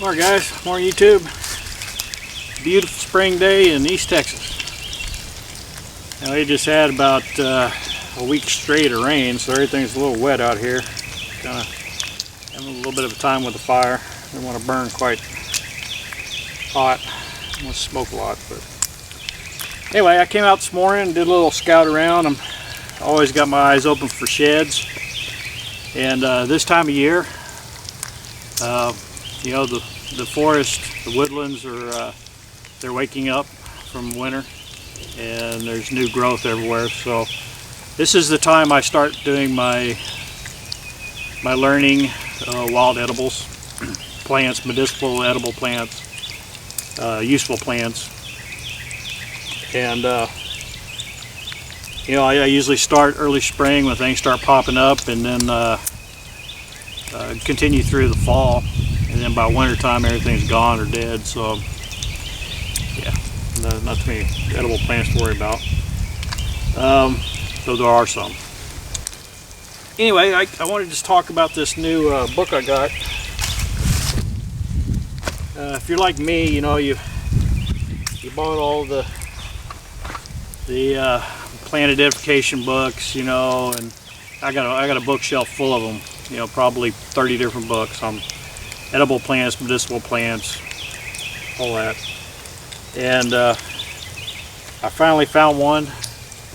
Morning guys, morning YouTube. Beautiful spring day in East Texas. Now we just had about a week straight of rain, so everything's a little wet out here. Kind of having a little bit of a time with the fire. Don't want to burn quite hot. I want to smoke a lot, but anyway, I came out this morning and did a little scout around. I'm always got my eyes open for sheds, and this time of year, you know, the forest, the woodlands are they're waking up from winter, and there's new growth everywhere. So this is the time I start doing my learning wild edibles, plants, medicinal edible plants, useful plants, and you know, I usually start early spring when things start popping up, and then continue through the fall, and then by winter time everything's gone or dead. So yeah, not too many edible plants to worry about, though there are some. Anyway, I wanted to just talk about this new book I got. If you're like me, you know, you bought all the plant identification books, you know, and I got a bookshelf full of them, you know, probably 30 different books on edible plants, medicinal plants, all that. And I finally found one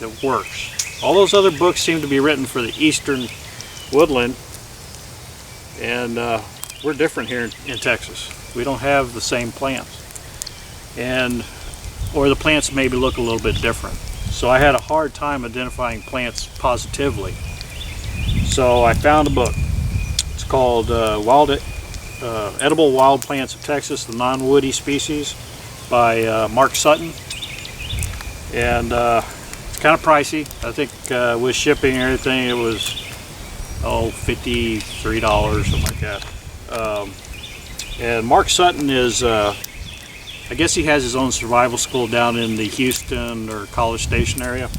that works. All those other books seem to be written for the eastern woodland, and we're different here in Texas. We don't have the same plants, or the plants maybe look a little bit different. So I had a hard time identifying plants positively. So I found a book. It's called Edible Wild Plants of Texas, the Non-Woody Species, by Mark Sutton. And it's kind of pricey. I think with shipping and everything, it was $53, something like that. And Mark Sutton is, I guess he has his own survival school down in the Houston or College Station area.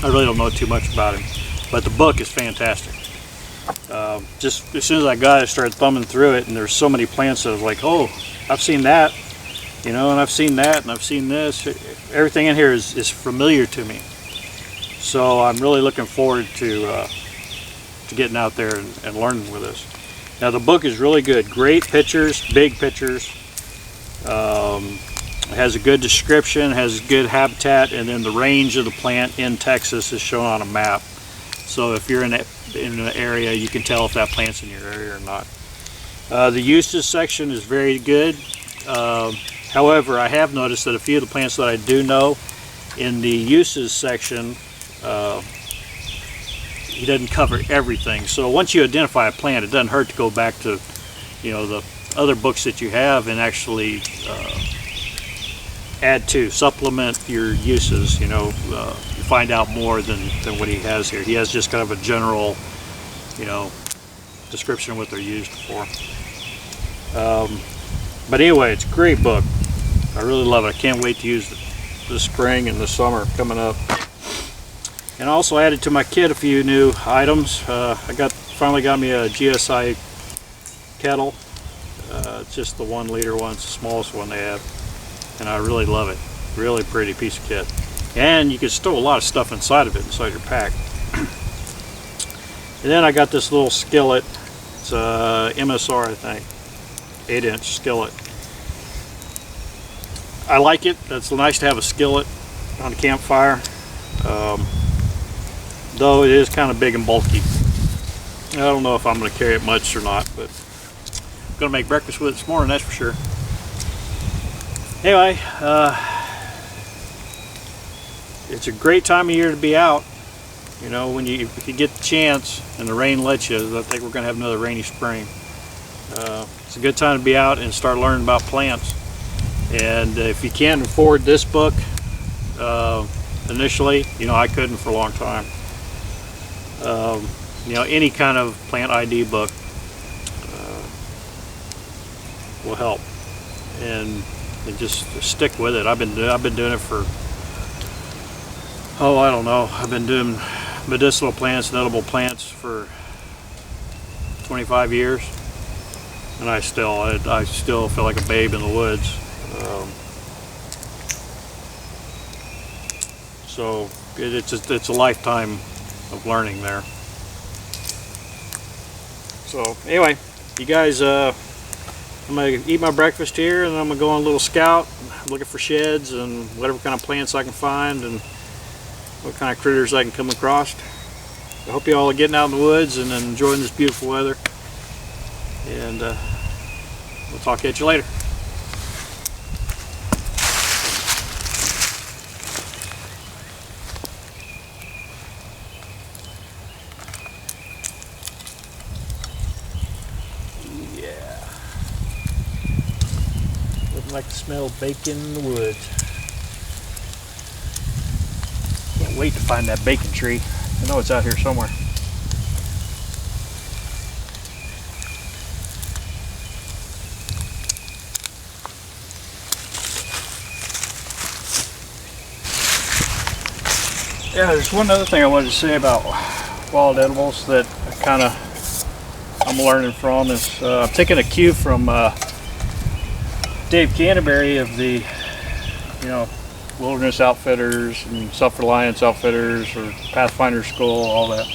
I really don't know too much about him, but the book is fantastic. Just as soon as I got it, I started thumbing through it, and there's so many plants that I was like, oh, I've seen that, you know, and I've seen that, and I've seen this. Everything in here is familiar to me. So I'm really looking forward to getting out there and learning with this. Now the book is really good. Great pictures, big pictures. It has a good description, has good habitat, and then the range of the plant in Texas is shown on a map. So if you're in an area, you can tell if that plant's in your area or not. The uses section is very good. However, I have noticed that a few of the plants that I do know, in the uses section, he doesn't cover everything. So once you identify a plant, it doesn't hurt to go back to, you know, the other books that you have and actually add to, supplement your uses. You know, you find out more than what he has here. He has just kind of a general, you know, description of what they're used for. But anyway, it's a great book. I really love it. I can't wait to use it this spring and the summer coming up. And I also added to my kit a few new items. I finally got me a GSI kettle. It's just the 1 liter one. It's the smallest one they have, and I really love it. Really pretty piece of kit, and you can store a lot of stuff inside of it, inside your pack. And then I got this little skillet. It's a MSR, I think, 8-inch skillet. I like it. It's nice to have a skillet on a campfire, though it is kind of big and bulky. I don't know if I'm going to carry it much or not, but I'm going to make breakfast with it this morning, that's for sure. Anyway, it's a great time of year to be out. You know, if you get the chance and the rain lets you. I think we're going to have another rainy spring. It's a good time to be out and start learning about plants. And if you can't afford this book initially, you know, I couldn't for a long time. You know, any kind of plant ID book will help, and just stick with it. I've been doing it for, oh, I don't know, I've been doing medicinal plants and edible plants for 25 years, and I still feel like a babe in the woods. So it's a lifetime of learning there. So anyway, you guys, I'm gonna eat my breakfast here, and I'm gonna go on a little scout, looking for sheds and whatever kind of plants I can find and what kind of critters I can come across. I hope you all are getting out in the woods and enjoying this beautiful weather, and we'll talk at you later. Yeah, wouldn't like to smell bacon in the woods. Can't wait to find that bacon tree. I know it's out here somewhere. Yeah, there's one other thing I wanted to say about wild edibles that I'm learning from is I'm taking a cue from Dave Canterbury of the, Wilderness Outfitters and Self-Reliance Outfitters or Pathfinder School, all that.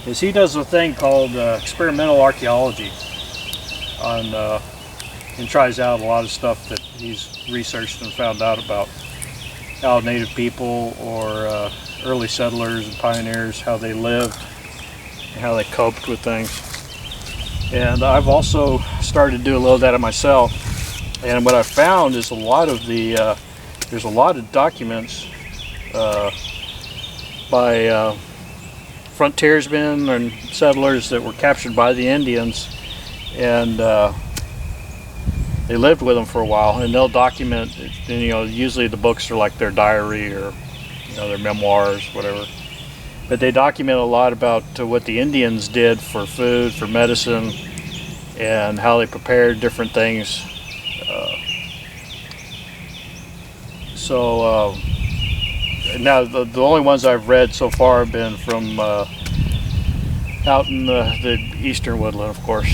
Is he does a thing called experimental archaeology and tries out a lot of stuff that he's researched and found out about how native people or early settlers and pioneers, how they lived and how they coped with things. And I've also started to do a little of that myself. And what I found is there's a lot of documents by frontiersmen and settlers that were captured by the Indians, and they lived with them for a while, and they'll document, usually the books are like their diary or their memoirs, whatever, but they document a lot about what the Indians did for food, for medicine, and how they prepared different things. So now the only ones I've read so far have been from out in the eastern woodland, of course.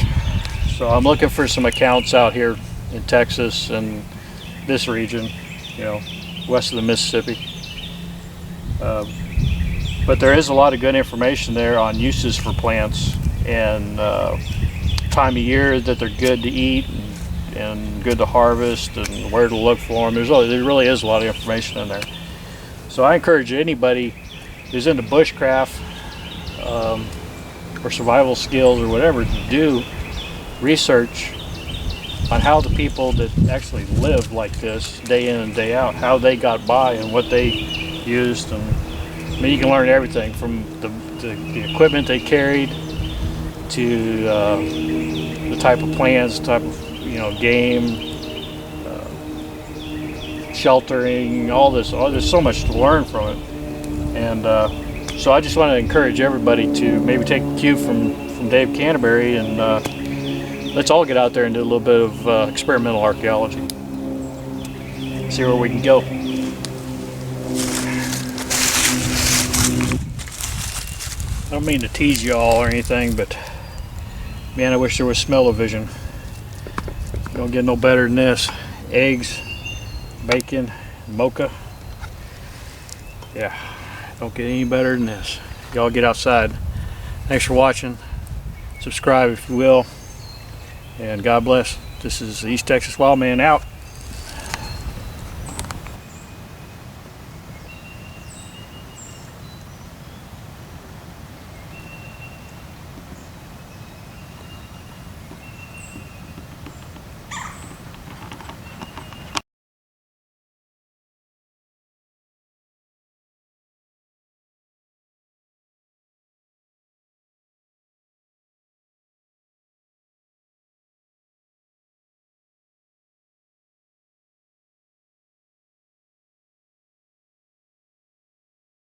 So I'm looking for some accounts out here in Texas and this region, west of the Mississippi. But there is a lot of good information there on uses for plants and time of year that they're good to eat and good to harvest and where to look for them. There really is a lot of information in there. So I encourage anybody who's into bushcraft or survival skills or whatever to do research on how the people that actually lived like this day in and day out, how they got by and what they used. And you can learn everything from the equipment they carried to the type of plants, type of game, sheltering, all this. There's so much to learn from it, and so I just want to encourage everybody to maybe take a cue from Dave Canterbury, and let's all get out there and do a little bit of experimental archaeology. See where we can go. I don't mean to tease y'all or anything, but man, I wish there was smell-o-vision. Don't get no better than this. Eggs, bacon, mocha. Yeah, don't get any better than this. Y'all get outside. Thanks for watching. Subscribe if you will. And God bless. This is East Texas Wild Man out.